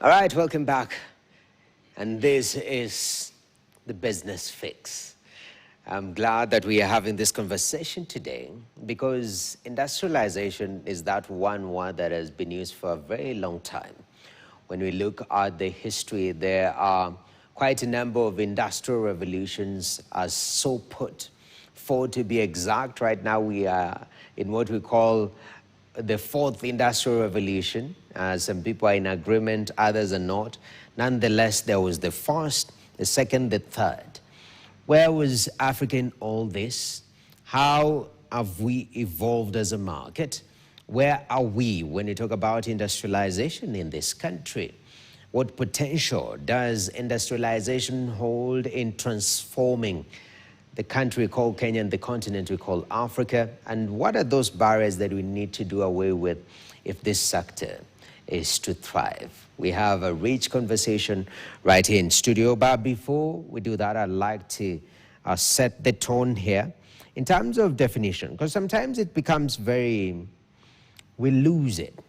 All right, welcome back. And this is the Business Fix. I'm glad that we are having this conversation today because industrialization is that one word that has been used for a very long time. When we look at the history, there are quite a number of industrial revolutions, as so put. 4 to be exact. Right now we are in what we call the 4th industrial revolution. Some people are in agreement, others are not. Nonetheless, there was the 1st, the 2nd, the 3rd. Where was Africa in all this? How have we evolved as a market? Where are we when you talk about industrialization in this country? What potential does industrialization hold in transforming the country we call Kenya and the continent we call Africa? And what are those barriers that we need to do away with if this sector is to thrive? We have a rich conversation right here in studio, but before we do that, I'd like to set the tone here in terms of definition, because sometimes it becomes we lose it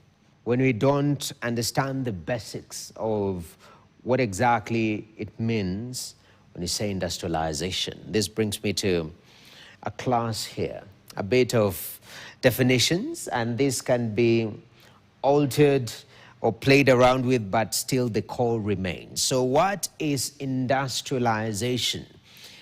when we don't understand the basics of what exactly it means when you say industrialization. This brings me to a class here, a bit of definitions, and this can be altered or played around with, but still the core remains. So what is industrialization?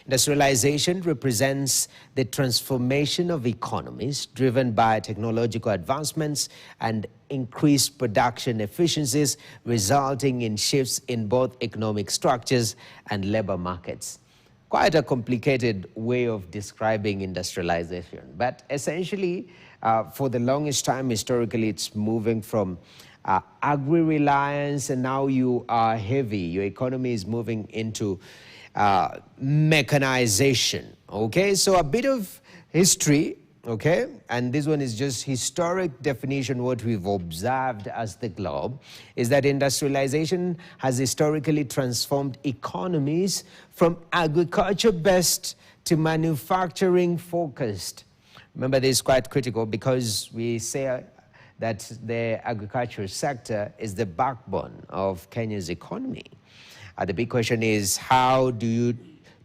Industrialization represents the transformation of economies driven by technological advancements and increased production efficiencies, resulting in shifts in both economic structures and labor markets. Quite a complicated way of describing industrialization, but essentially, for the longest time, historically, it's moving from agri-reliance, and now you are heavy. Your economy is moving into mechanization, okay? So a bit of history, okay? And this one is just historic definition. What we've observed as the globe is that industrialization has historically transformed economies from agriculture-based to manufacturing-focused. Remember, this is quite critical because we say that the agriculture sector is the backbone of Kenya's economy. The big question is, how do you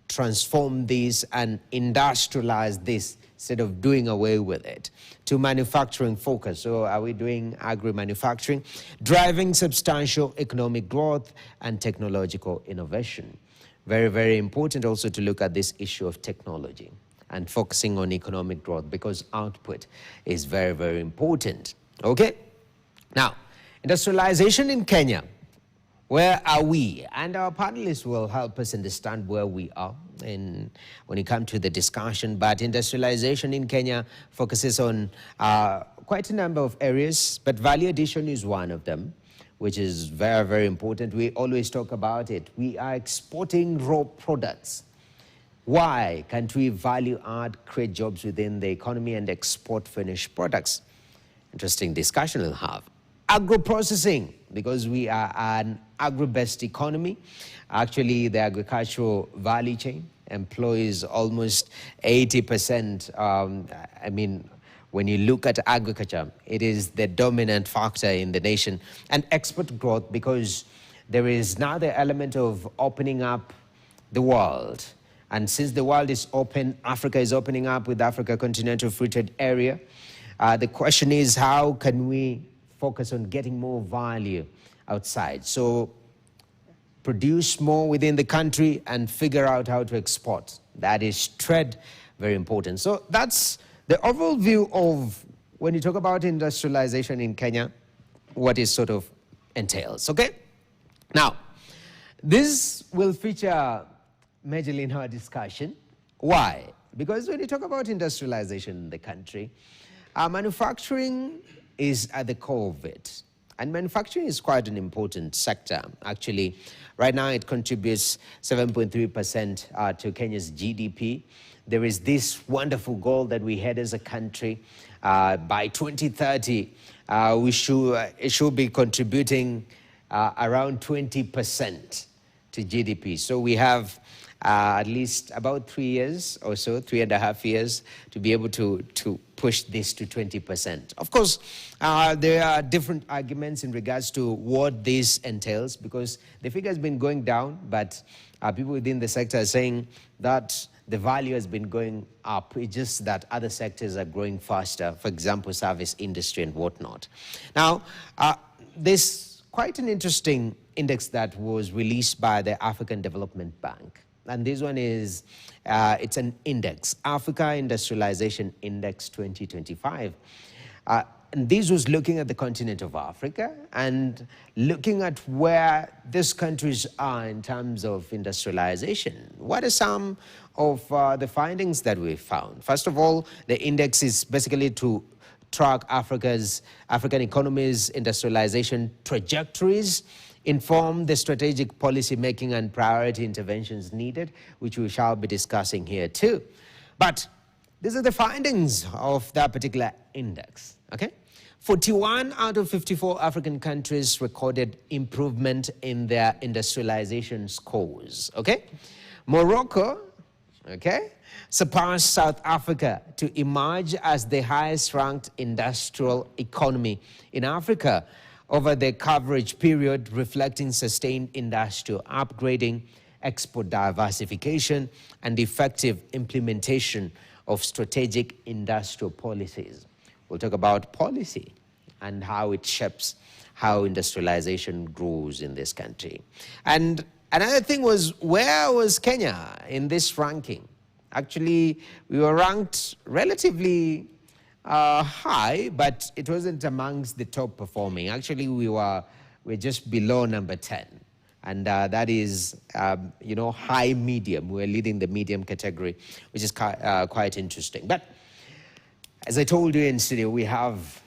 transform this and industrialize this instead of doing away with it to manufacturing focus? So are we doing agri-manufacturing, driving substantial economic growth and technological innovation? Very, very important also to look at this issue of technology and focusing on economic growth because output is very, very important. Okay? Now, industrialization in Kenya. Where are we? And our panelists will help us understand where we are when it comes to the discussion. But industrialization in Kenya focuses on quite a number of areas, but value addition is one of them, which is very, very important. We always talk about it. We are exporting raw products. Why can't we value add, create jobs within the economy and export finished products? Interesting discussion we'll have. Agro-processing, because we are an agro-based economy. Actually, the agricultural value chain employs almost 80%. I mean, when you look at agriculture, it is the dominant factor in the nation. And export growth, because there is now the element of opening up the world. And since the world is open, Africa is opening up with Africa Continental Free Trade Area. The question is, how can we focus on getting more value outside? So produce more within the country and figure out how to export. That is trade, very important. So that's the overall view of when you talk about industrialization in Kenya, what it sort of entails, okay? Now, this will feature majorly in our discussion. Why? Because when you talk about industrialization in the country, manufacturing is at the core of it. And manufacturing is quite an important sector. Actually, right now it contributes 7.3% to Kenya's GDP. There is this wonderful goal that we had as a country. By 2030, it should be contributing around 20% to GDP. So we have at least about 3 years or so, 3.5 years, to be able to push this to 20%. Of course, there are different arguments in regards to what this entails, because the figure has been going down, but people within the sector are saying that the value has been going up. It's just that other sectors are growing faster, for example, service industry and whatnot. Now, there's quite an interesting index that was released by the African Development Bank. And this one is, it's an index, Africa Industrialization Index 2025. And this was looking at the continent of Africa and looking at where these countries are in terms of industrialization. What are some of the findings that we found? First of all, the index is basically to track African economies' industrialization trajectories, inform the strategic policy making and priority interventions needed, which we shall be discussing here too. But these are the findings of that particular index. Okay, 41 out of 54 African countries recorded improvement in their industrialization scores. Okay, Morocco, okay, surpassed South Africa to emerge as the highest ranked industrial economy in Africa over the coverage period, reflecting sustained industrial upgrading, export diversification, and effective implementation of strategic industrial policies. We'll talk about policy and how it shapes how industrialization grows in this country. And another thing was, where was Kenya in this ranking? Actually, we were ranked relatively high, but it wasn't amongst the top performing. Actually, we're just below number 10. And that is, high medium. We're leading the medium category, which is quite interesting. But as I told you in studio, we have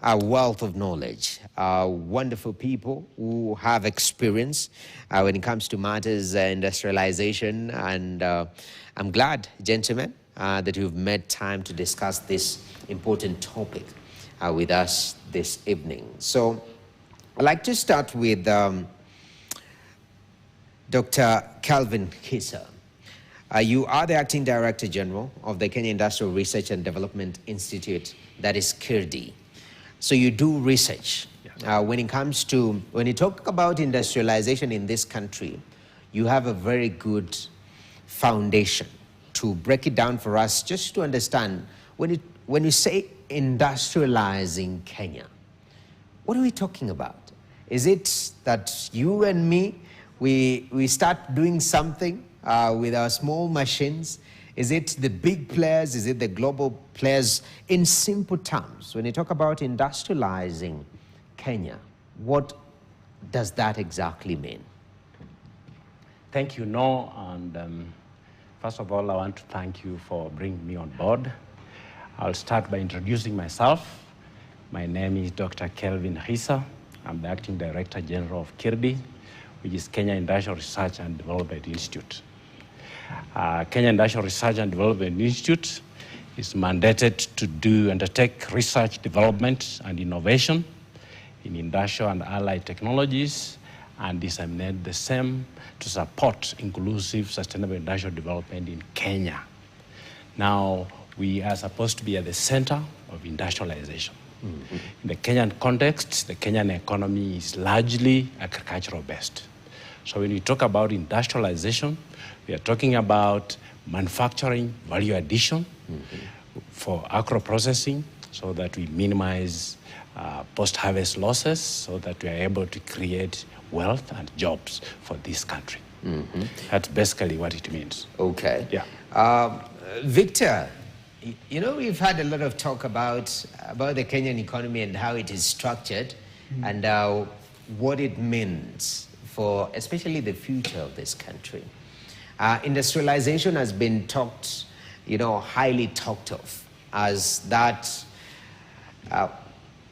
a wealth of knowledge, wonderful people who have experience when it comes to matters industrialization. And I'm glad, gentlemen, that you've made time to discuss this important topic with us this evening. So I'd like to start with Dr. Kelvin Hisa. You are the Acting Director General of the Kenya Industrial Research and Development Institute, that is KIRDI. So you do research. When you talk about industrialization in this country, you have a very good foundation to break it down for us, just to understand, when you say industrializing Kenya, what are we talking about? Is it that you and me, we start doing something with our small machines? Is it the big players? Is it the global players? In simple terms, when you talk about industrializing Kenya, what does that exactly mean? Thank you, No. And first of all, I want to thank you for bringing me on board. I'll start by introducing myself. My name is Dr. Kelvin Hisa. I'm the Acting Director General of KIRDI, which is Kenya Industrial Research and Development Institute. Kenya Industrial Research and Development Institute is mandated to undertake research, development, and innovation in industrial and allied technologies, and disseminate the same to support inclusive, sustainable industrial development in Kenya. Now, we are supposed to be at the center of industrialization. Mm-hmm. In the Kenyan context, the Kenyan economy is largely agricultural based. So when we talk about industrialization, we are talking about manufacturing value addition for agro-processing, so that we minimize post-harvest losses, so that we are able to create wealth and jobs for this country. Mm-hmm. That's basically what it means. Okay. Yeah. Victor, we've had a lot of talk about the Kenyan economy and how it is structured, and what it means for especially the future of this country. Industrialization has been highly talked of as that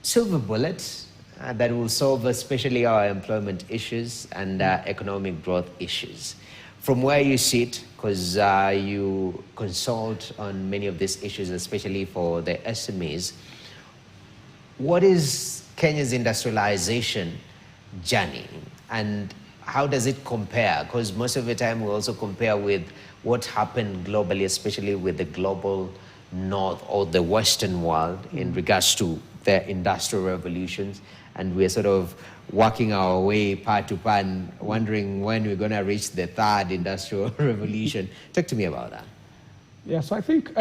silver bullet that will solve especially our employment issues and economic growth issues. From where you sit, because you consult on many of these issues, especially for the SMEs, what is Kenya's industrialization journey, and how does it compare? Because most of the time we also compare with what happened globally, especially with the global north or the Western world in regards to the industrial revolutions. And we're sort of working our way part to part, wondering when we're going to reach the third industrial revolution. Talk to me about that. Yeah, so I think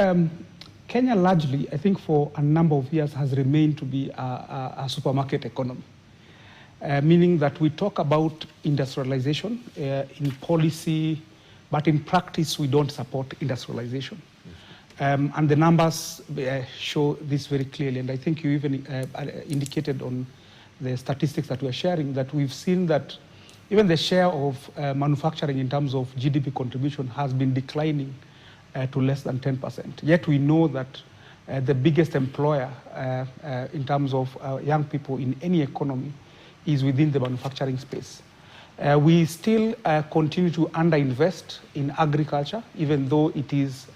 Kenya largely, I think for a number of years, has remained to be a supermarket economy. Meaning that we talk about industrialization in policy, but in practice we don't support industrialization. And the numbers show this very clearly, and I think you even indicated on the statistics that we're sharing that we've seen that even the share of manufacturing in terms of GDP contribution has been declining to less than 10%. Yet we know that the biggest employer in terms of young people in any economy is within the manufacturing space. We still continue to underinvest in agriculture, even though it is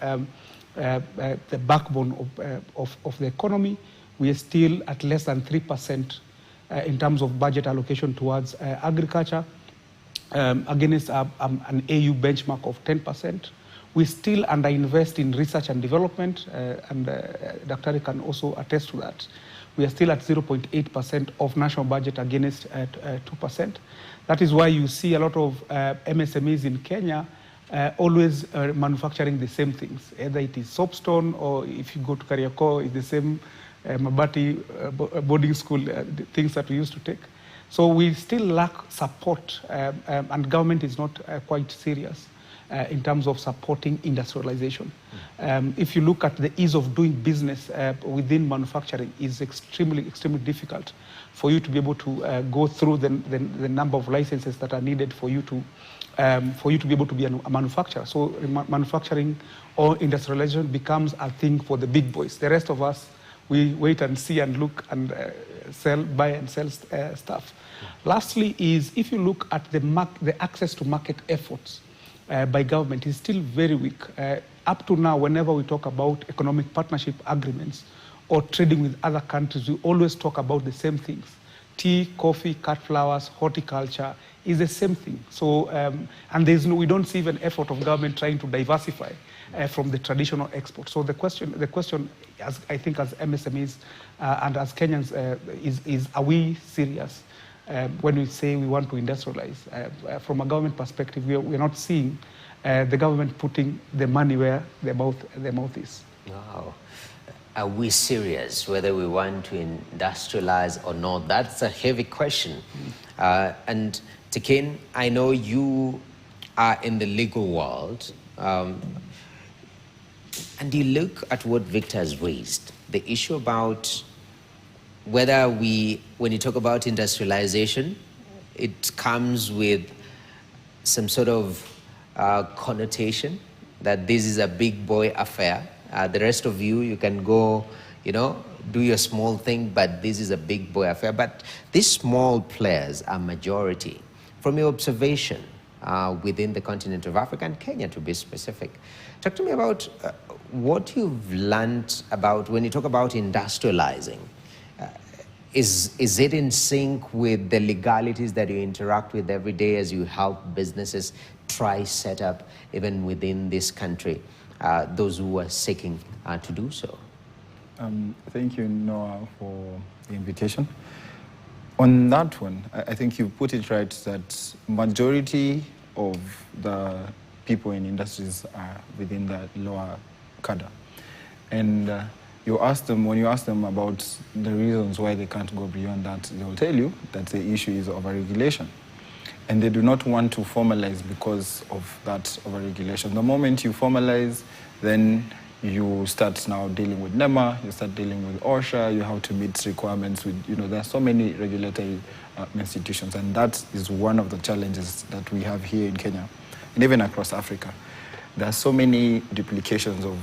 the backbone of the economy. We are still at less than 3% in terms of budget allocation towards agriculture, against an AU benchmark of 10%. We still underinvest in research and development, and Dr. can also attest to that. We are still at 0.8% of national budget against 2%. That is why you see a lot of MSMEs in Kenya always manufacturing the same things. Either it is soapstone, or if you go to Kariakoo, it's the same Mabati boarding school things that we used to take. So we still lack support, and government is not quite serious in terms of supporting industrialization. If you look at the ease of doing business within manufacturing, is extremely difficult for you to be able to go through the number of licenses that are needed for you to be able to be a manufacturer. So manufacturing or industrialization becomes a thing for the big boys. The rest of us, we wait and see and look and buy and sell stuff. Lastly is, if you look at the access to market efforts by government, is still very weak. Up to now, whenever we talk about economic partnership agreements or trading with other countries, we always talk about the same things. Tea, coffee, cut flowers, horticulture is the same thing. So, and we don't see even effort of government trying to diversify from the traditional export. So the question, as I think as MSMEs and as Kenyans is are we serious when we say we want to industrialize? From a government perspective, we're not seeing the government putting the money where their mouth is. Wow. Are we serious whether we want to industrialize or not? That's a heavy question. And Tikin, I know you are in the legal world, and you look at what Victor has raised, the issue about whether when you talk about industrialization, it comes with some sort of connotation that this is a big boy affair. The rest of you can go, do your small thing, but this is a big boy affair. But these small players are majority. From your observation within the continent of Africa and Kenya, to be specific, talk to me about what you've learned about when you talk about industrializing. Is it in sync with the legalities that you interact with every day as you help businesses try set up even within this country, those who are seeking to do so? Thank you, Noah, for the invitation. On that one, I think you put it right that majority of the people in industries are within the lower cadre. And when you ask them about the reasons why they can't go beyond that, they will tell you that the issue is overregulation. And they do not want to formalize because of that overregulation. The moment you formalize, then you start now dealing with NEMA, you start dealing with OSHA, you have to meet requirements with, there are so many regulatory institutions, and that is one of the challenges that we have here in Kenya, and even across Africa. There are so many duplications of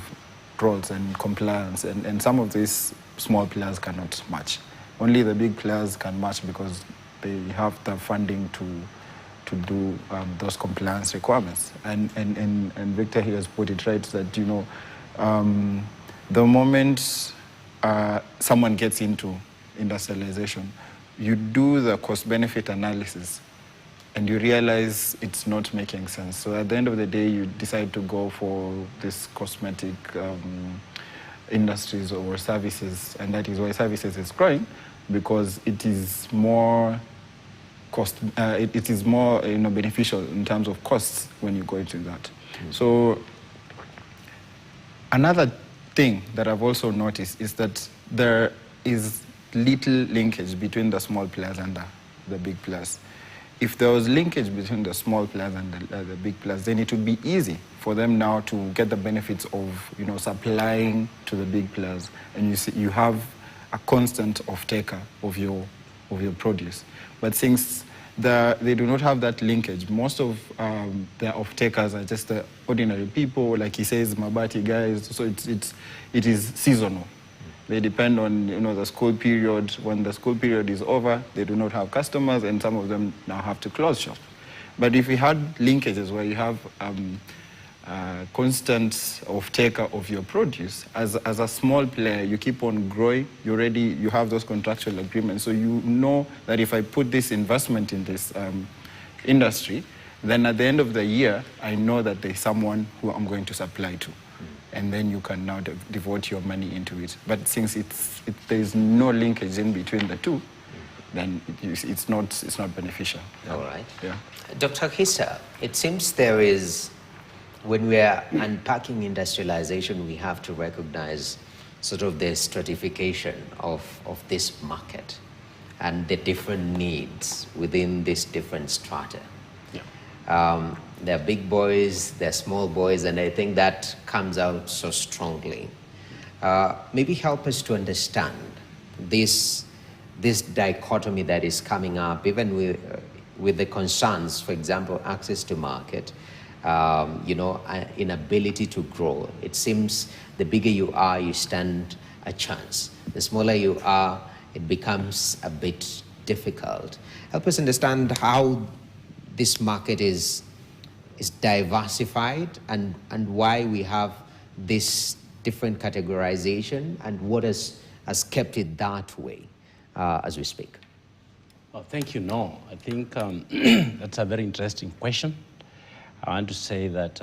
roles and compliance, and some of these small players cannot match. Only the big players can match because they have the funding to do those compliance requirements. And Victor here has put it right that, the moment someone gets into industrialization, you do the cost-benefit analysis and you realize it's not making sense. So at the end of the day, you decide to go for this cosmetic industries or services, and that is why services is growing, because it is more cost. It is more beneficial in terms of costs when you go into that. So another thing that I've also noticed is that there is little linkage between the small players and the big players. If there was linkage between the small players and the big players, then it would be easy for them now to get the benefits of supplying to the big players, and you have a constant off-taker of your produce. But since they do not have that linkage, most of their off-takers are just the ordinary people, like he says, Mabati guys. So it is seasonal. They depend on the school period. When the school period is over, they do not have customers, and some of them now have to close shop. But if we had linkages where you have constant off-taker of your produce, as a small player, you keep on growing. You have those contractual agreements, so you know that if I put this investment in this industry, then at the end of the year, I know that there's someone who I'm going to supply to. And then you can now devote your money into it. But since there is no linkage in between the two, then it's not beneficial. All right. Yeah. Dr. Hissa, it seems there is, when we are unpacking industrialization, we have to recognize sort of the stratification of this market and the different needs within this different strata. Yeah. There are big boys, there are small boys, and I think that comes out so strongly. Maybe help us to understand this dichotomy that is coming up, even with the concerns, for example, access to market, inability to grow. It seems the bigger you are, you stand a chance. The smaller you are, it becomes a bit difficult. Help us understand how this market is diversified and why we have this different categorization and what has kept it that way as we speak. Well, thank you, No. I think that's a very interesting question. I want to say that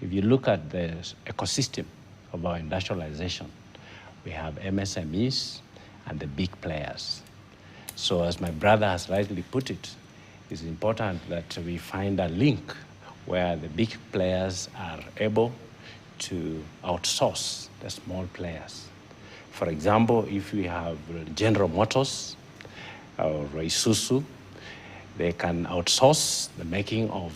if you look at the ecosystem of our industrialization, we have MSMEs and the big players. So as my brother has rightly put it, it's important that we find a link where the big players are able to outsource the small players. For example, if we have General Motors or Isuzu, they can outsource the making of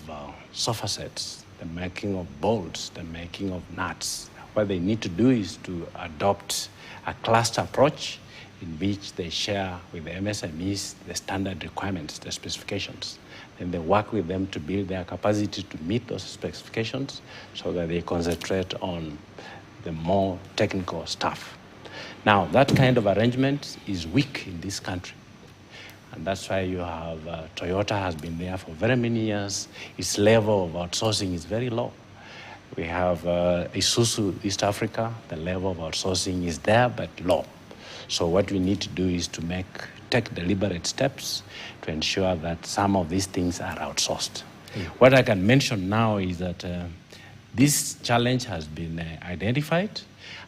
sofa sets, the making of bolts, the making of nuts. What they need to do is to adopt a cluster approach in which they share with the MSMEs the standard requirements, the specifications. Then they work with them to build their capacity to meet those specifications so that they concentrate on the more technical stuff. Now, that kind of arrangement is weak in this country. And that's why you have Toyota has been there for very many years. Its level of outsourcing is very low. We have Isuzu East Africa. The level of outsourcing is there, but low. So what we need to do is to take deliberate steps to ensure that some of these things are outsourced. Yeah. What I can mention now is that this challenge has been identified,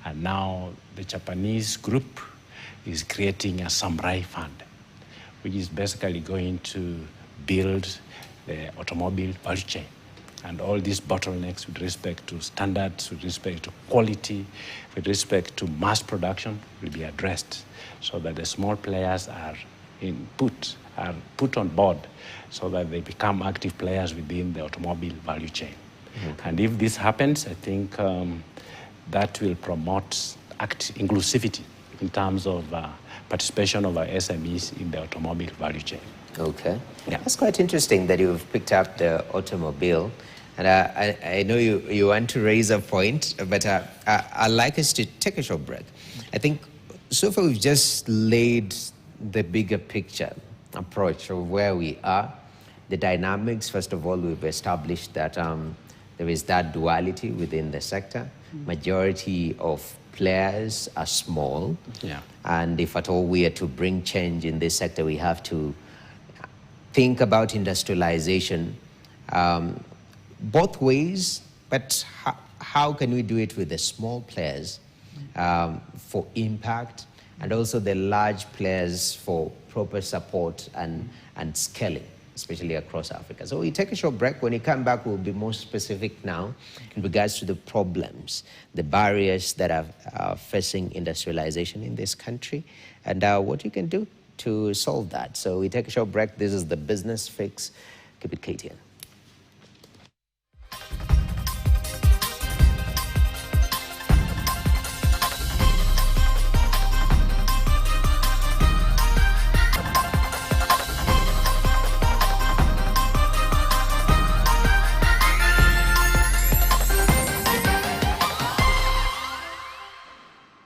and now the Japanese group is creating a samurai fund, which is basically going to build the automobile value chain. And all these bottlenecks with respect to standards, with respect to quality, with respect to mass production will be addressed so that the small players are put on board so that they become active players within the automobile value chain. Okay. And if this happens, I think that will promote inclusivity in terms of participation of our SMEs in the automobile value chain. Okay. Yeah. That's quite interesting that you've picked up the automobile. And I know you want to raise a point, but I'd like us to take a short break. I think so far we've just laid the bigger picture approach of where we are, the dynamics. First of all, we've established that there is that duality within the sector. Majority of players are small. Yeah. And if at all we are to bring change in this sector, we have to think about industrialization both ways, but how can we do it with the small players for impact, and also the large players for proper support and scaling, especially across Africa? So we take a short break. When we come back, we'll be more specific now in regards to the problems, the barriers that are facing industrialization in this country, and what you can do to solve that. So we take a short break. This is the Business Fix. Keep it KTN.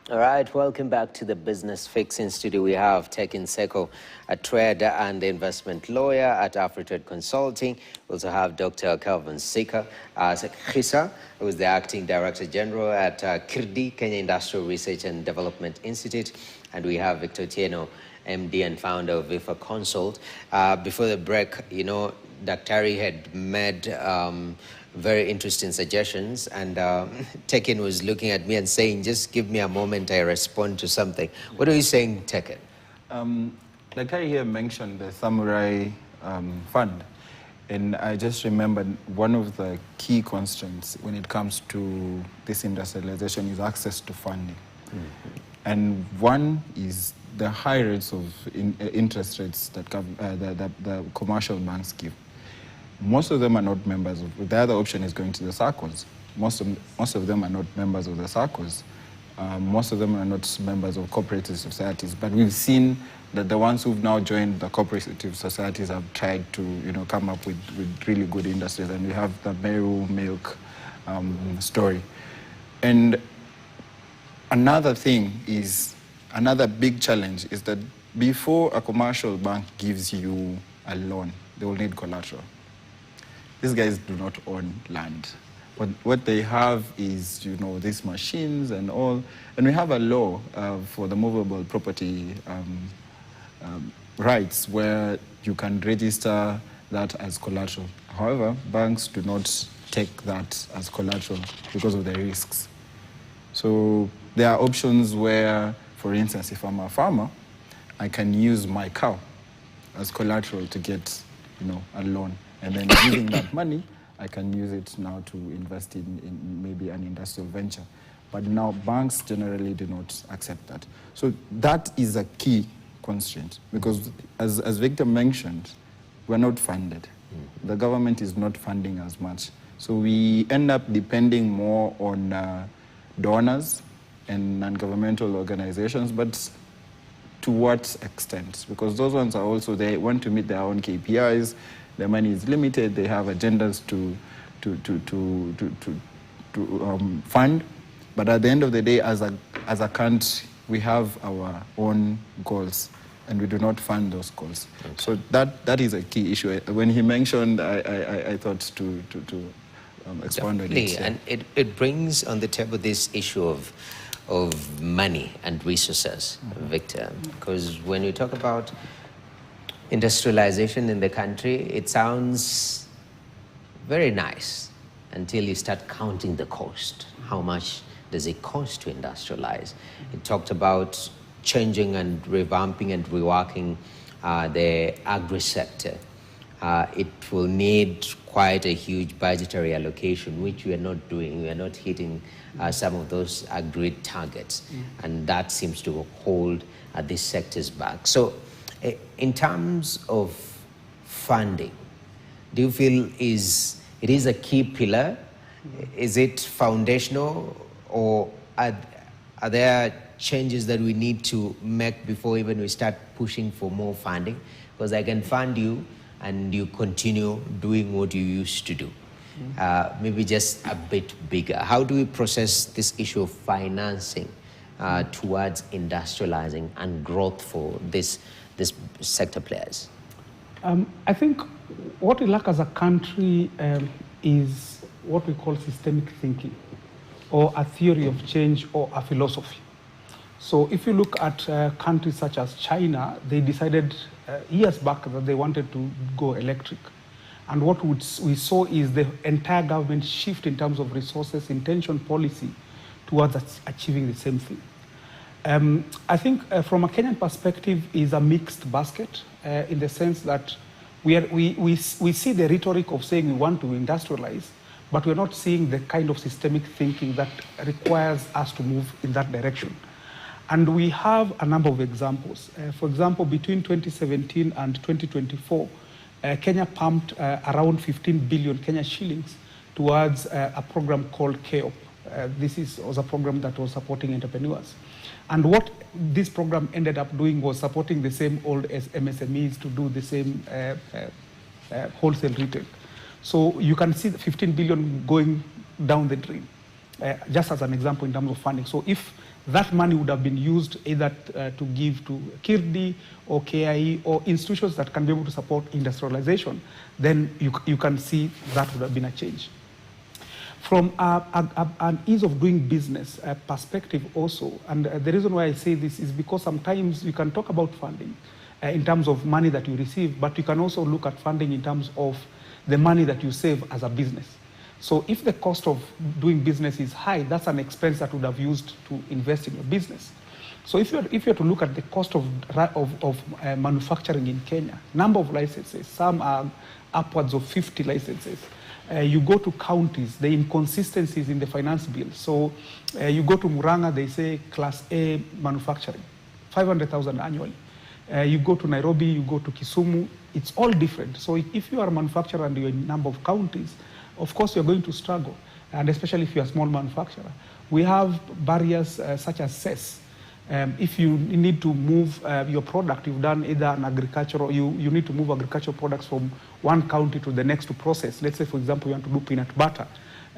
All right, welcome back to the Business Fix. In studio, we have Tekin Seko, a trader and investment lawyer at AfriTrade Consulting. We also have Dr. Kelvin Sika Khisa, who is the Acting Director General at KIRDI, Kenya Industrial Research and Development Institute. And we have Victor Tieno, MD and founder of VIFA Consult. Before the break, you know, Daktari had made very interesting suggestions, and Tekin was looking at me and saying, just give me a moment, I respond to something. What are you saying, Tekin? Daktari here mentioned the Samurai Fund, and I just remembered one of the key constraints when it comes to this industrialization is access to funding. And one is the high rates of interest rates that the commercial banks give. Most of them are not members of, the other option is going to the circles. Most of them are not members of the circles. Most of them are not members of cooperative societies, but we've seen that the ones who've now joined the cooperative societies have tried to, you know, come up with really good industries, and we have the Meru milk story. And another thing is, another big challenge is that before a commercial bank gives you a loan, they will need collateral. These guys do not own land. What they have is, you know, these machines and all. And we have a law for the movable property rights where you can register that as collateral. However, banks do not take that as collateral because of the risks. So there are options where, for instance, if I'm a farmer, I can use my cow as collateral to get, you know, a loan. And then using that money, I can use it now to invest in maybe an industrial venture. But now banks generally do not accept that. So that is a key constraint, because as Victor mentioned, we're not funded. The government is not funding as much. So we end up depending more on donors and non-governmental organizations, but to what extent? Because those ones are also, they want to meet their own KPIs. Their money is limited. They have agendas to fund. But at the end of the day, as a country, we have our own goals, and we do not fund those goals. Okay. So that is a key issue. When he mentioned, I thought to expand on it. And it brings on the table this issue of money and resources, Victor, because when you talk about industrialization in the country, it sounds very nice until you start counting the cost. How much does it cost to industrialize? It talked about changing and revamping and reworking the agri-sector. It will need quite a huge budgetary allocation, which we are not doing. We are not hitting some of those agreed targets, and that seems to hold these sectors back. So in terms of funding, do you feel it is a key pillar? Is it foundational, or are there changes that we need to make before even we start pushing for more funding? Because I can fund you and you continue doing what you used to do. Maybe just a bit bigger. How do we process this issue of financing towards industrializing and growth for this sector players? I think what we lack as a country is what we call systemic thinking, or a theory of change, or a philosophy. So if you look at countries such as China, they decided years back that they wanted to go electric. And what we saw is the entire government shift in terms of resources, intention, policy towards achieving the same thing. I think from a Kenyan perspective is a mixed basket in the sense that we see the rhetoric of saying we want to industrialize, but we're not seeing the kind of systemic thinking that requires us to move in that direction. And we have a number of examples. For example, between 2017 and 2024, Kenya pumped around 15 billion Kenya shillings towards a program called KEOP. This was a program that was supporting entrepreneurs. And what this program ended up doing was supporting the same old as MSMEs to do the same wholesale retail. So you can see the 15 billion going down the drain, just as an example in terms of funding. So if that money would have been used either to give to KIRDI or KIE or institutions that can be able to support industrialization, then you can see that would have been a change. From an ease of doing business perspective also, and the reason why I say this is because sometimes you can talk about funding in terms of money that you receive, but you can also look at funding in terms of the money that you save as a business. So if the cost of doing business is high, that's an expense that would have used to invest in your business. So if you're to look at the cost of manufacturing in Kenya, number of licenses, some are upwards of 50 licenses. You go to counties, the inconsistencies in the finance bill. So you go to Murang'a, they say class A manufacturing, 500,000 annually. You go to Nairobi, you go to Kisumu, it's all different. So if you are a manufacturer and you're in a number of counties, of course you're going to struggle, and especially if you're a small manufacturer. We have barriers such as cess. If you need to move your product, you've done either an agricultural, you need to move agricultural products from one county to the next to process. Let's say, for example, you want to do peanut butter.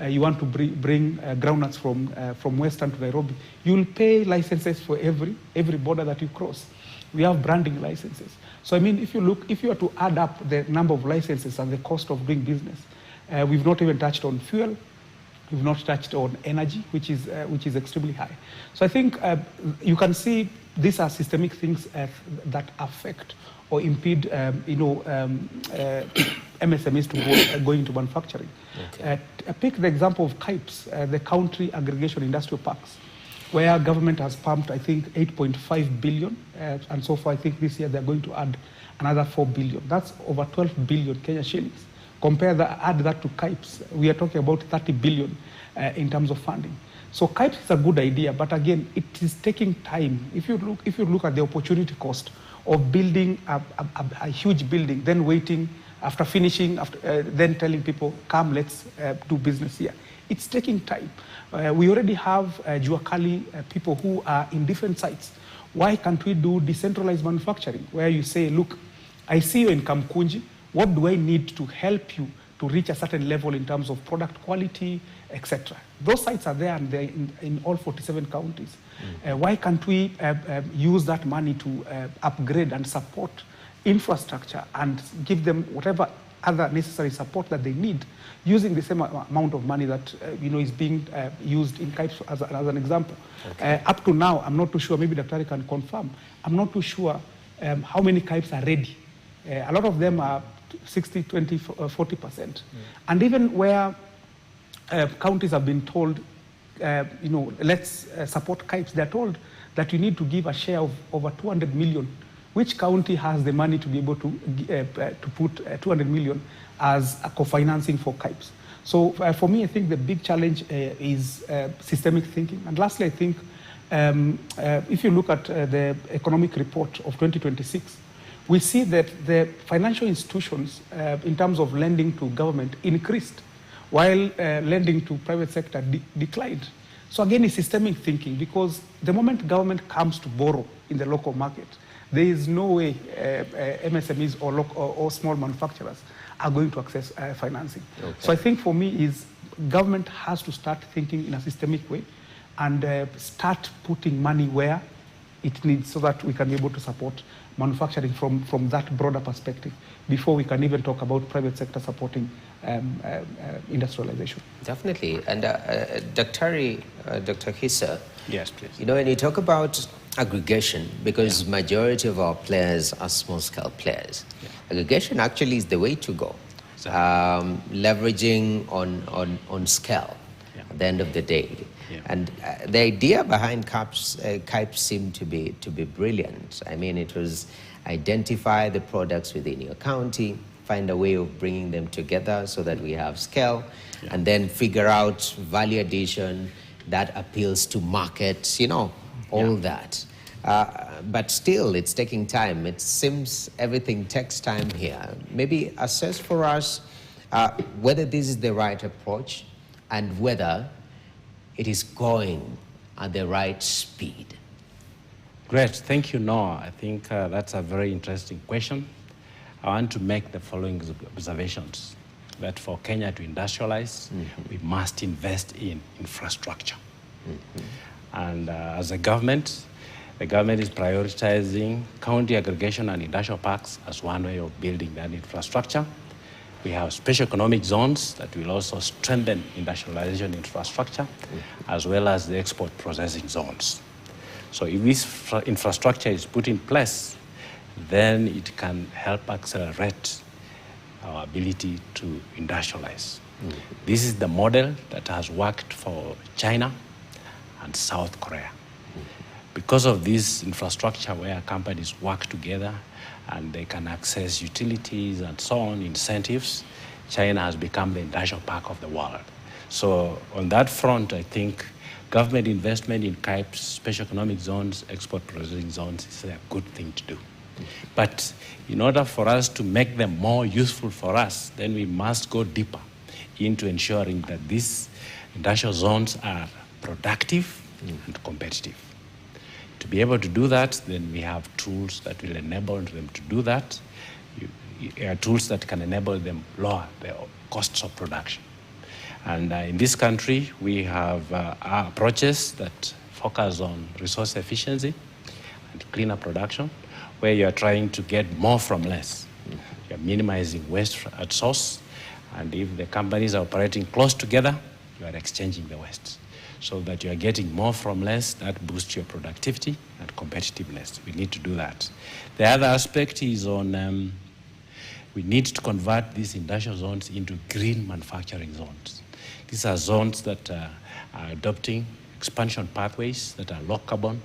You want to bring groundnuts from Western to Nairobi. You'll pay licenses for every border that you cross. We have branding licenses. So I mean, if you are to add up the number of licenses and the cost of doing business, we've not even touched on fuel. We've not touched on energy, which is extremely high. So I think you can see these are systemic things that affect or impede, MSMEs to go into manufacturing. Okay. Pick the example of KIPES, the Country Aggregation Industrial Parks, where government has pumped, I think, 8.5 billion, and so far I think this year they're going to add another 4 billion. That's over 12 billion Kenya shillings. Add that to KIPES, we are talking about 30 billion in terms of funding. So KIPES is a good idea, but again, it is taking time. If you look at the opportunity cost of building a huge building, then waiting after finishing, then telling people, come, let's do business here. It's taking time. We already have Juakali people who are in different sites. Why can't we do decentralized manufacturing, where you say, look, I see you in Kamkunji, what do I need to help you to reach a certain level in terms of product quality, etc. Those sites are there, and they're in all 47 counties. Why can't we use that money to upgrade and support infrastructure and give them whatever other necessary support that they need, using the same amount of money that is being used in KIPES as an example. Okay. Up to now, I'm not too sure, maybe Dr. can confirm, I'm not too sure how many KIPES are ready. A lot of them are 60, 20, 40%. And even where counties have been told, let's support KIPES, they're told that you need to give a share of over 200 million. Which county has the money to be able to put 200 million as a co-financing for KIPES? So for me, I think the big challenge is systemic thinking. And lastly, I think if you look at the economic report of 2026, we see that the financial institutions, in terms of lending to government, increased, while lending to private sector declined. So again, it's systemic thinking, because the moment government comes to borrow in the local market, there is no way MSMEs or small manufacturers are going to access financing. Okay. So I think for me is government has to start thinking in a systemic way and start putting money where it needs so that we can be able to support manufacturing from that broader perspective before we can even talk about private sector supporting industrialization. Definitely. And Dr. Hissa, Yes, please. you know, when you talk about aggregation, because majority of our players are small-scale players, aggregation actually is the way to go. Leveraging on scale at the end of the day. And the idea behind KIPES seemed to be brilliant. I mean, it was identify the products within your county, find a way of bringing them together so that we have scale, and then figure out value addition that appeals to markets, you know, all that. But still, it's taking time. It seems everything takes time here. Maybe assess for us whether this is the right approach and whether it is going at the right speed. Great, thank you, Noah. I think that's a very interesting question. I want to make the following observations. That for Kenya to industrialize, we must invest in infrastructure. And as a government, the government is prioritizing county aggregation and industrial parks as one way of building that infrastructure. We have special economic zones that will also strengthen industrialization infrastructure, as well as the export processing zones. So if this infrastructure is put in place, then it can help accelerate our ability to industrialize. This is the model that has worked for China and South Korea. Because of this infrastructure where companies work together and they can access utilities and so on, incentives, China has become the industrial park of the world. So on that front, I think government investment in KIPES, special economic zones, export processing zones is a good thing to do. But in order for us to make them more useful for us, then we must go deeper into ensuring that these industrial zones are productive and competitive. To be able to do that, then we have tools that will enable them to do that. Tools that can enable them lower the costs of production. And in this country, we have approaches that focus on resource efficiency and cleaner production, where you're trying to get more from less. You're minimizing waste at source, and if the companies are operating close together, you are exchanging the waste. So that you are getting more from less, that boosts your productivity and competitiveness. We need to do that. The other aspect is on, we need to convert these industrial zones into green manufacturing zones. These are zones that are adopting expansion pathways that are low carbon,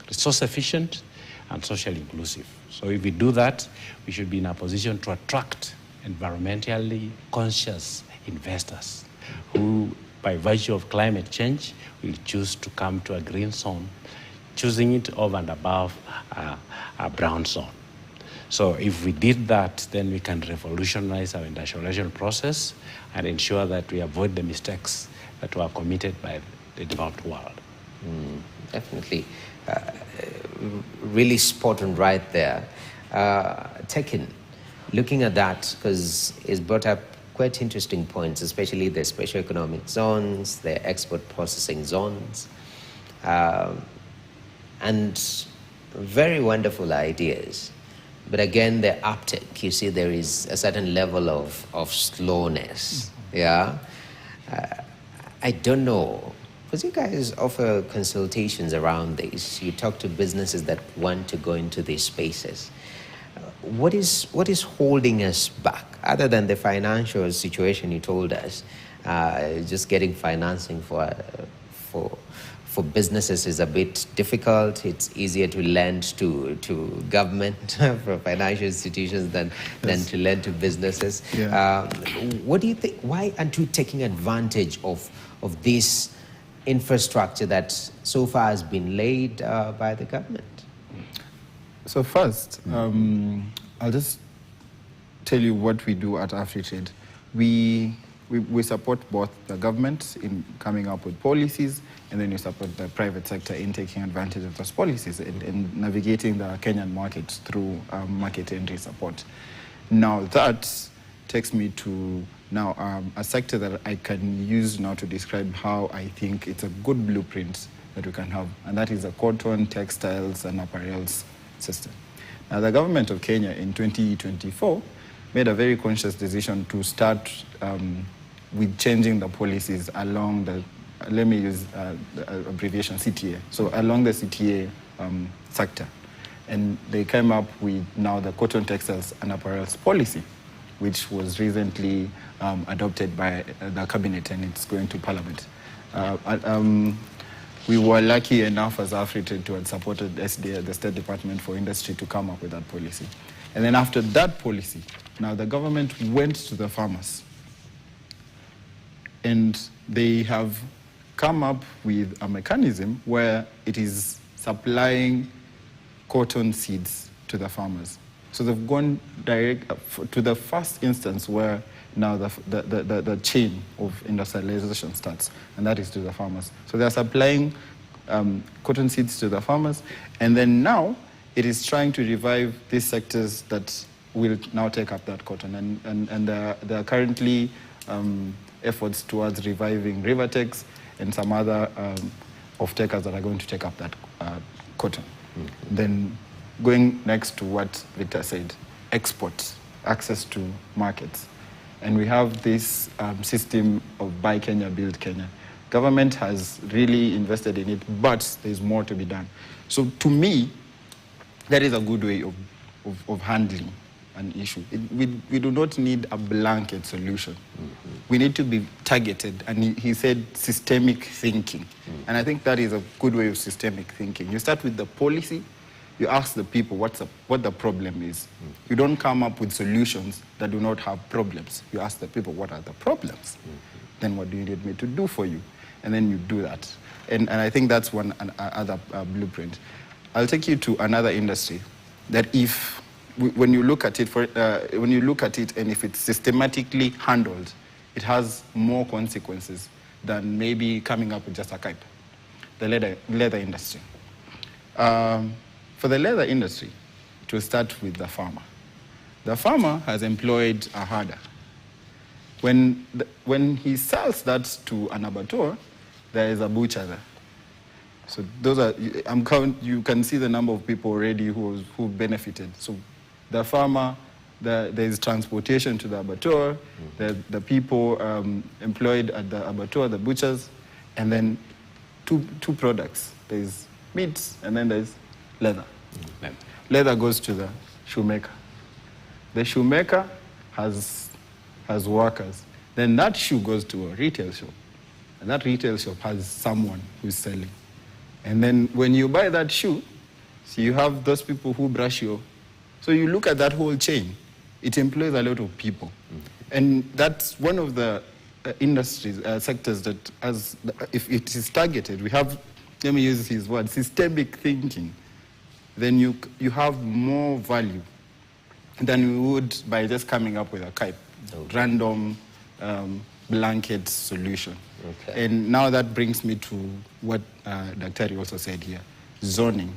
resource efficient, and socially inclusive. So if we do that, we should be in a position to attract environmentally conscious investors who, by virtue of climate change, will choose to come to a green zone, choosing it over and above a brown zone. So if we did that, then we can revolutionize our industrialization process and ensure that we avoid the mistakes that were committed by the developed world. Definitely. Really spot on right there. Tekin, looking at that, because it's brought up quite interesting points, especially the special economic zones, the export processing zones, and very wonderful ideas. But again, the uptake, you see there is a certain level of slowness, yeah? I don't know, because you guys offer consultations around this. You talk to businesses that want to go into these spaces. What is holding us back, other than the financial situation you told us? Just getting financing for businesses is a bit difficult. It's easier to lend to government from financial institutions than to lend to businesses. Yeah. What do you think? Why aren't you taking advantage of this infrastructure that so far has been laid by the government? So first, I'll just tell you what we do at AfriTrade. We support both the government in coming up with policies, and then we support the private sector in taking advantage of those policies and navigating the Kenyan markets through market entry support. Now that takes me to now a sector that I can use now to describe how I think it's a good blueprint that we can have, and that is a cotton, textiles, and apparels system. Now, the government of Kenya in 2024 made a very conscious decision to start with changing the policies along the, let me use the abbreviation CTA, so along the CTA sector. And they came up with now the cotton, textiles, and apparels policy, which was recently adopted by the cabinet, and it's going to parliament. We were lucky enough as Africa to have supported SDA, the State Department for Industry, to come up with that policy. And then after that policy, now the government went to the farmers, and they have come up with a mechanism where it is supplying cotton seeds to the farmers. So they've gone direct to the first instance where now the chain of industrialization starts, and that is to the farmers. So they're supplying cotton seeds to the farmers, and then now it is trying to revive these sectors that will now take up that cotton. And there are currently efforts towards reviving Rivertex and some other off-takers that are going to take up that cotton. Mm-hmm. Then going next to what Victor said, exports, access to markets. And we have this system of Buy Kenya, Build Kenya. Government has really invested in it, but there's more to be done. So to me, that is a good way of handling an issue. We do not need a blanket solution. Mm-hmm. We need to be targeted, and he said systemic thinking. Mm-hmm. And I think that is a good way of systemic thinking. You start with the policy, you ask the people what the problem is. Mm-hmm. You don't come up with solutions that do not have problems. You ask the people, what are the problems? Mm-hmm. Then what do you need me to do for you? And then you do that. And I think that's one other blueprint. I'll take you to another industry that when you look at it, and if it's systematically handled, it has more consequences than maybe coming up with just a kite. The leather industry. For the leather industry, to start with the farmer. The farmer has employed a herder. When he sells that to an abattoir, there is a butcher there. So those are, you can see the number of people already who benefited. So the farmer, there is transportation to the abattoir, the people employed at the abattoir, the butchers, and then two products. There's meat, and then there's leather. Mm-hmm. Leather goes to the shoemaker. The shoemaker has workers. Then that shoe goes to a retail shop. And that retail shop has someone who's selling. And then when you buy that shoe, so you have those people who brush your... So you look at that whole chain, it employs a lot of people. Mm-hmm. And that's one of the industries, sectors that, if it is targeted, we have, let me use his word, systemic thinking, then you have more value than we would by just coming up with a random blanket solution. Okay. And now that brings me to what Dr. also said here, zoning.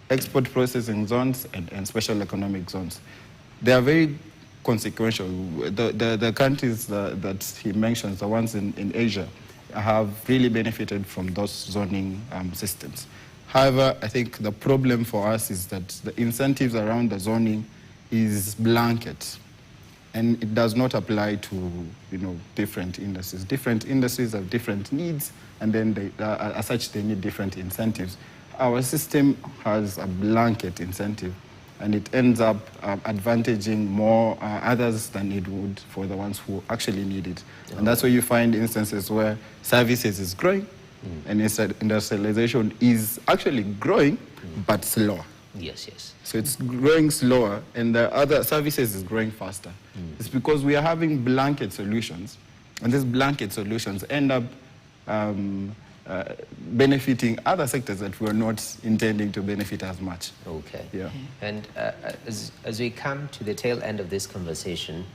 Export processing zones and special economic zones. They are very consequential. The countries that he mentions, the ones in Asia, have really benefited from those zoning systems. However, I think the problem for us is that the incentives around the zoning is blanket, and it does not apply to different industries. Different industries have different needs, and then as such they need different incentives. Our system has a blanket incentive, and it ends up advantaging more others than it would for the ones who actually need it. Okay. And that's where you find instances where services is growing, and industrialization is actually growing, but slower. Yes, yes. So it's growing slower, and the other services is growing faster. It's because we are having blanket solutions, and these blanket solutions end up benefiting other sectors that we're not intending to benefit as much. Okay. Yeah. And as we come to the tail end of this conversation,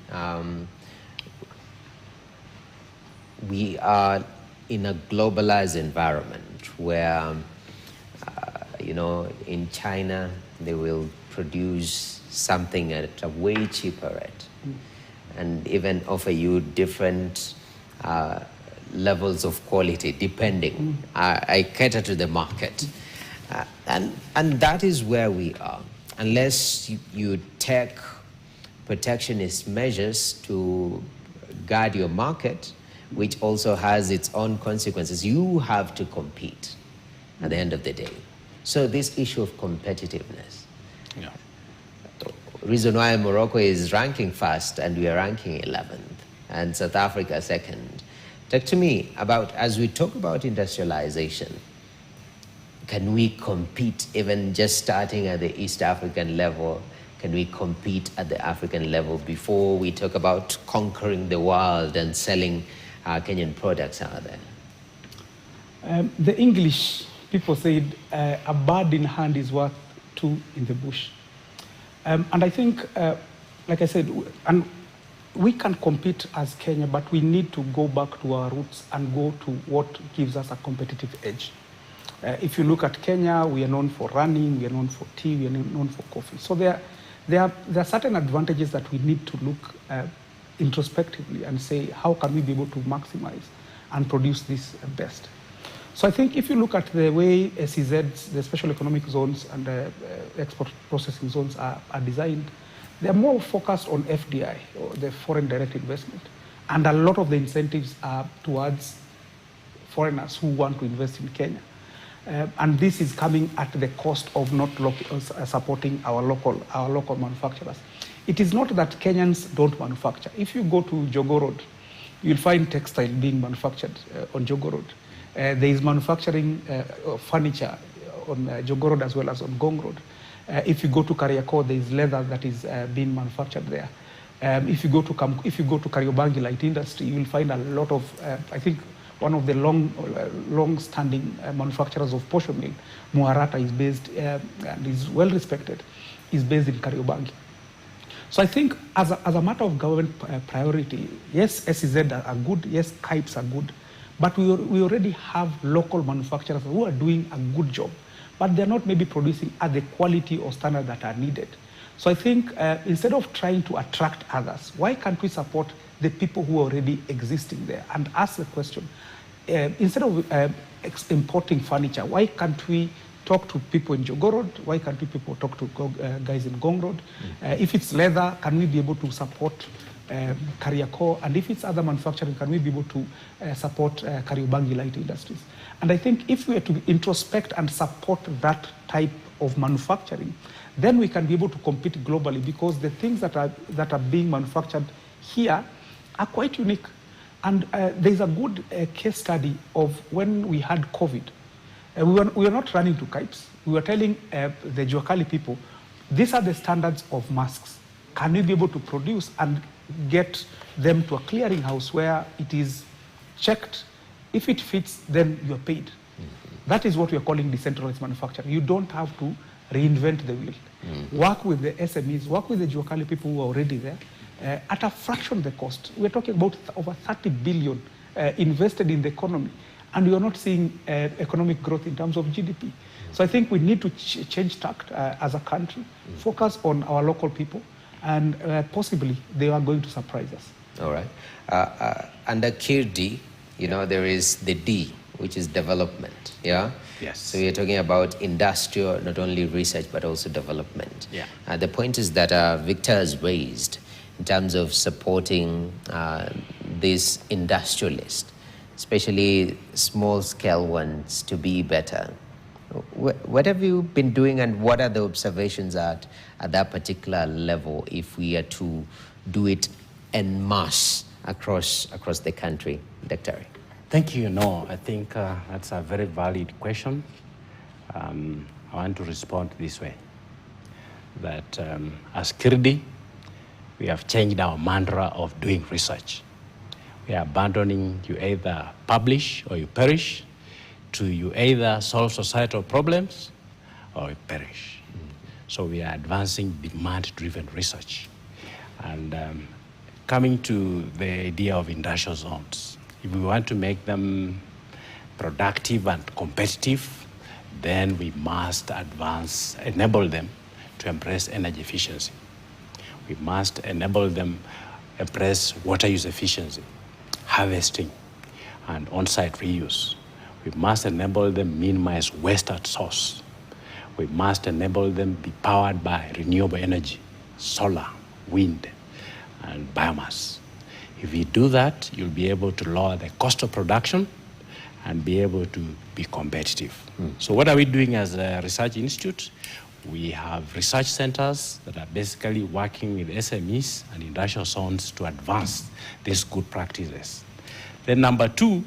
we are in a globalized environment where, in China, they will produce something at a way cheaper rate and even offer you different levels of quality depending. I cater to the market. And that is where we are. Unless you take protectionist measures to guard your market, which also has its own consequences, you have to compete at the end of the day. So this issue of competitiveness. Yeah. Reason why Morocco is ranking first and we are ranking 11th and South Africa second. Talk to me about, as we talk about industrialization, can we compete even just starting at the East African level? Can we compete at the African level before we talk about conquering the world and selling Kenyan products out there? The English people said a bird in hand is worth two in the bush. And I think, like I said, and we can compete as Kenya, but we need to go back to our roots and go to what gives us a competitive edge. If you look at Kenya, we are known for running, we are known for tea, we are known for coffee. So there are certain advantages that we need to look introspectively and say, how can we be able to maximize and produce this best? So I think if you look at the way SEZs, the special economic zones and export processing zones are designed, they're more focused on FDI, or the foreign direct investment. And a lot of the incentives are towards foreigners who want to invest in Kenya. And this is coming at the cost of not supporting our local manufacturers. It is not that Kenyans don't manufacture. If you go to Jogo Road, you'll find textile being manufactured on Jogo Road. There is manufacturing furniture on Jogo Road as well as on Gong Road. If you go to Kariakor, there is leather that is being manufactured there. If you go to Kariobangi light industry, you will find a lot of, I think, one of the long-standing manufacturers of portion meal, Muarata, is based and is well respected, is based in Kariobangi. So I think as a matter of government priority, yes, SEZ are good, yes, KIPES are good, but we already have local manufacturers who are doing a good job, but they're not maybe producing at the quality or standard that are needed. So I think instead of trying to attract others, why can't we support the people who are already existing there and ask the question, instead of importing furniture, why can't we talk to people in Jogo Road? Why can't we talk to guys in Gong Road? If it's leather, can we be able to support Kariakor? And if it's other manufacturing, can we be able to support Kariobangi light industries? And I think if we are to introspect and support that type of manufacturing, then we can be able to compete globally, because the things that are being manufactured here are quite unique. And there's a good case study of when we had COVID. We were not running to KIPES. We were telling the Juakali people, these are the standards of masks. Can we be able to produce and get them to a clearinghouse where it is checked? If it fits, then you're paid. That is what we are calling decentralized manufacturing. You don't have to reinvent the wheel. Work with the SMEs, work with the Juakali people who are already there. At a fraction of the cost. We're talking about over 30 billion invested in the economy, and we are not seeing economic growth in terms of GDP. So I think we need to change tact as a country, focus on our local people, and possibly they are going to surprise us. All right. Under KIRD, there is the D, which is development, yeah? Yes. So you're talking about industrial, not only research, but also development. Yeah. The point is that Victor has raised in terms of supporting these industrialists, especially small-scale ones, to be better. What have you been doing, and what are the observations at that particular level if we are to do it en masse across the country? Dr. Thank you. No, I think that's a very valid question. I want to respond this way, that as KIRD, we have changed our mantra of doing research. We are abandoning you either publish or you perish, to you either solve societal problems or you perish. So we are advancing demand-driven research. And coming to the idea of industrial zones, if we want to make them productive and competitive, then we must enable them to embrace energy efficiency. We must enable them embrace water use efficiency, harvesting, and on-site reuse. We must enable them minimize waste at source. We must enable them be powered by renewable energy, solar, wind, and biomass. If you do that, you'll be able to lower the cost of production and be able to be competitive. So what are we doing as a research institute? We have research centers that are basically working with SMEs and industrial zones to advance these good practices. Then number two,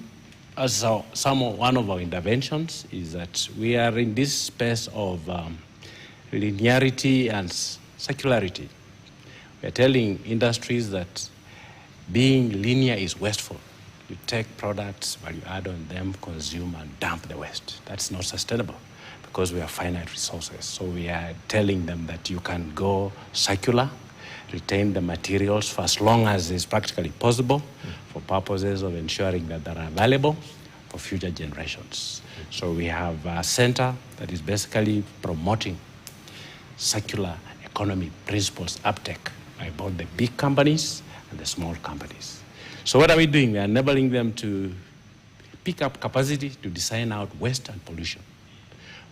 as one of our interventions is that we are in this space of linearity and circularity. We are telling industries that being linear is wasteful. You take products, value add on them, consume, and dump the waste. That's not sustainable because we have finite resources. So we are telling them that you can go circular, retain the materials for as long as is practically possible for purposes of ensuring that they are available for future generations. So we have a center that is basically promoting circular economy principles uptake by both the big companies and the small companies. So what are we doing? We are enabling them to pick up capacity to design out waste and pollution.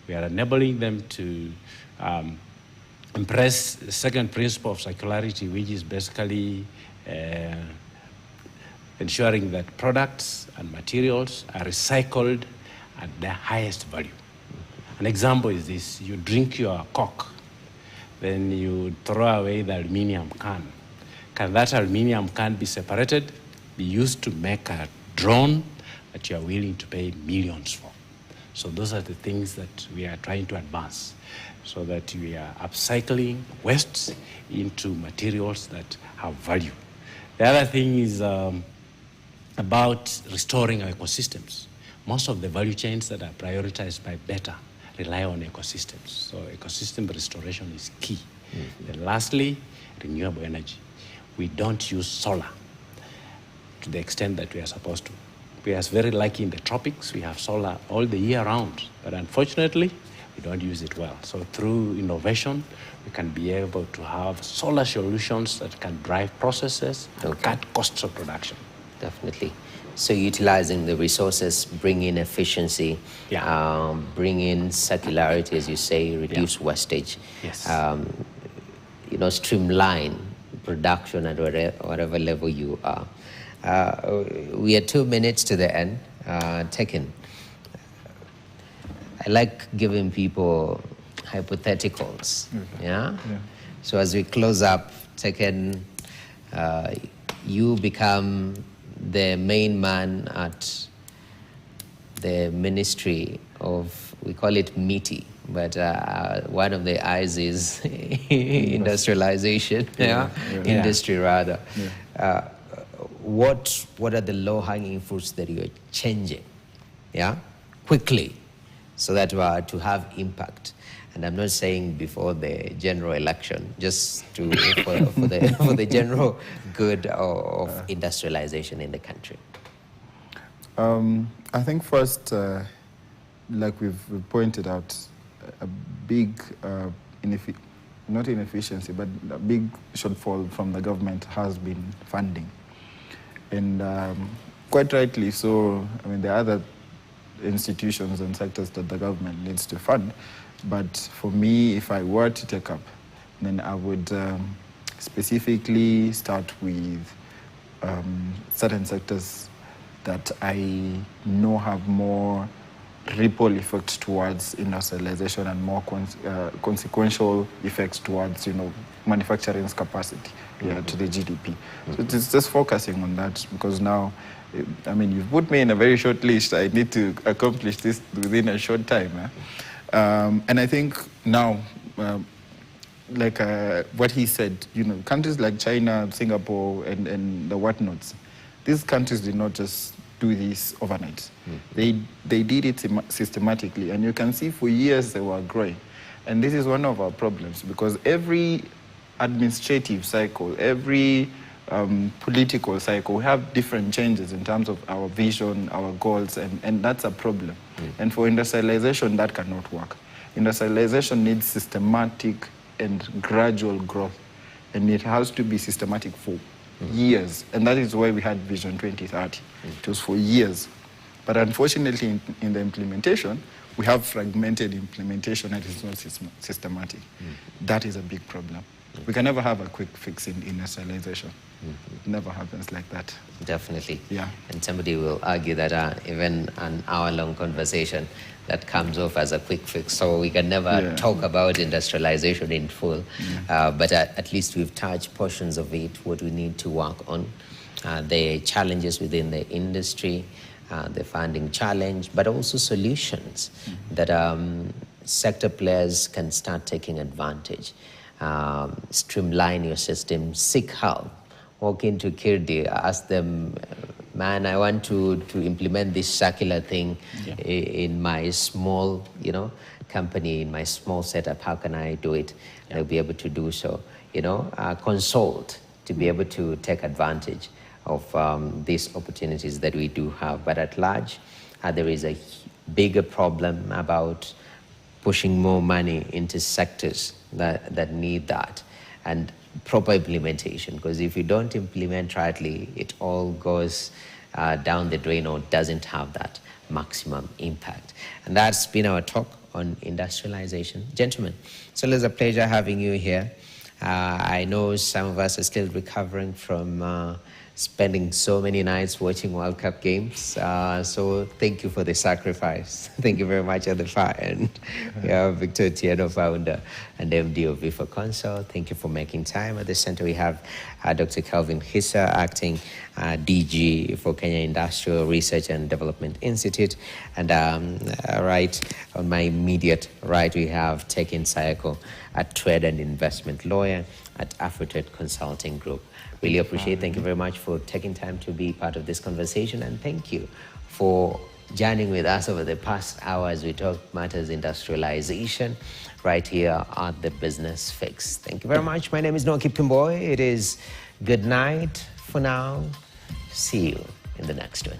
We are enabling them to embrace the second principle of circularity, which is basically ensuring that products and materials are recycled at their highest value. An example is this: you drink your Coke, then you throw away the aluminum can. Can that aluminum can be separated, be used to make a drone that you are willing to pay millions for? So those are the things that we are trying to advance, so that we are upcycling wastes into materials that have value. The other thing is about restoring our ecosystems. Most of the value chains that are prioritized by Beta rely on ecosystems. So ecosystem restoration is key. And lastly, renewable energy. We don't use solar to the extent that we are supposed to. We are very lucky in the tropics. We have solar all the year round, but unfortunately, we don't use it well. So through innovation, we can be able to have solar solutions that can drive processes and cut costs of production. Definitely. So utilizing the resources, bring in efficiency, bring in circularity, as you say, reduce wastage, streamline production at whatever level you are. We are 2 minutes to the end. Taken. I like giving people hypotheticals. So as we close up, Taken, you become the main man at the Ministry of, we call it MITI, but one of the I's is industrialization, industry rather. What are the low-hanging fruits that you're changing, quickly, so that to have impact? And I'm not saying before the general election, just for the general good of industrialization in the country. I think first, like we've pointed out, a big, not inefficiency, but a big shortfall from the government has been funding. And quite rightly so. I mean, there are other institutions and sectors that the government needs to fund. But for me, if I were to take up, then I would specifically start with certain sectors that I know have more ripple effects towards industrialization and more consequential effects towards, manufacturing's capacity to the GDP. So it's just focusing on that, because now, I mean, you've put me in a very short list. I need to accomplish this within a short time. And I think now, like what he said, countries like China, Singapore, and the whatnots, these countries did not just do this overnight. They did it systematically, and you can see for years they were growing. And this is one of our problems, because every administrative cycle, every political cycle, we have different changes in terms of our vision, our goals, and that's a problem. And for industrialization, that cannot work. Industrialization needs systematic and gradual growth, and it has to be systematic for years. And that is why we had Vision 2030. It was for years. But unfortunately, in the implementation, we have fragmented implementation and it's not systematic. That is a big problem. We can never have a quick fix in industrialization. It never happens like that. Definitely. Yeah. And somebody will argue that even an hour-long conversation that comes off as a quick fix. So we can never talk about industrialization in full. But at least we've touched portions of it, what we need to work on, the challenges within the industry, the funding challenge, but also solutions that sector players can start taking advantage. Streamline your system, seek help. Walk into Kirdi, ask them, man, I want to implement this circular thing in my small, company, in my small setup. How can I do it? And I'll be able to do so. Consult to be able to take advantage of these opportunities that we do have. But at large, there is a bigger problem about pushing more money into sectors that need that, and proper implementation, because if you don't implement rightly, it all goes down the drain or doesn't have that maximum impact. And that's been our talk on industrialization. Gentlemen, so it's a pleasure having you here. I know some of us are still recovering from spending so many nights watching World Cup games. So thank you for the sacrifice. Thank you very much at the far end. We have Victor Tieno, founder and MD of Vifa Consult. Thank you for making time. At the center, we have Dr. Kelvin Hissa, acting DG for Kenya Industrial Research and Development Institute. And right on my immediate right, we have Tekin Sayako, a trade and investment lawyer at Authoritative Consulting Group. Really appreciate it. Thank you very much for taking time to be part of this conversation, and thank you for journeying with us over the past hour as we talk matters industrialization right here at the Business Fix. Thank you very much. My name is Noah Kipkimboy. It is good night for now. See you in the next one.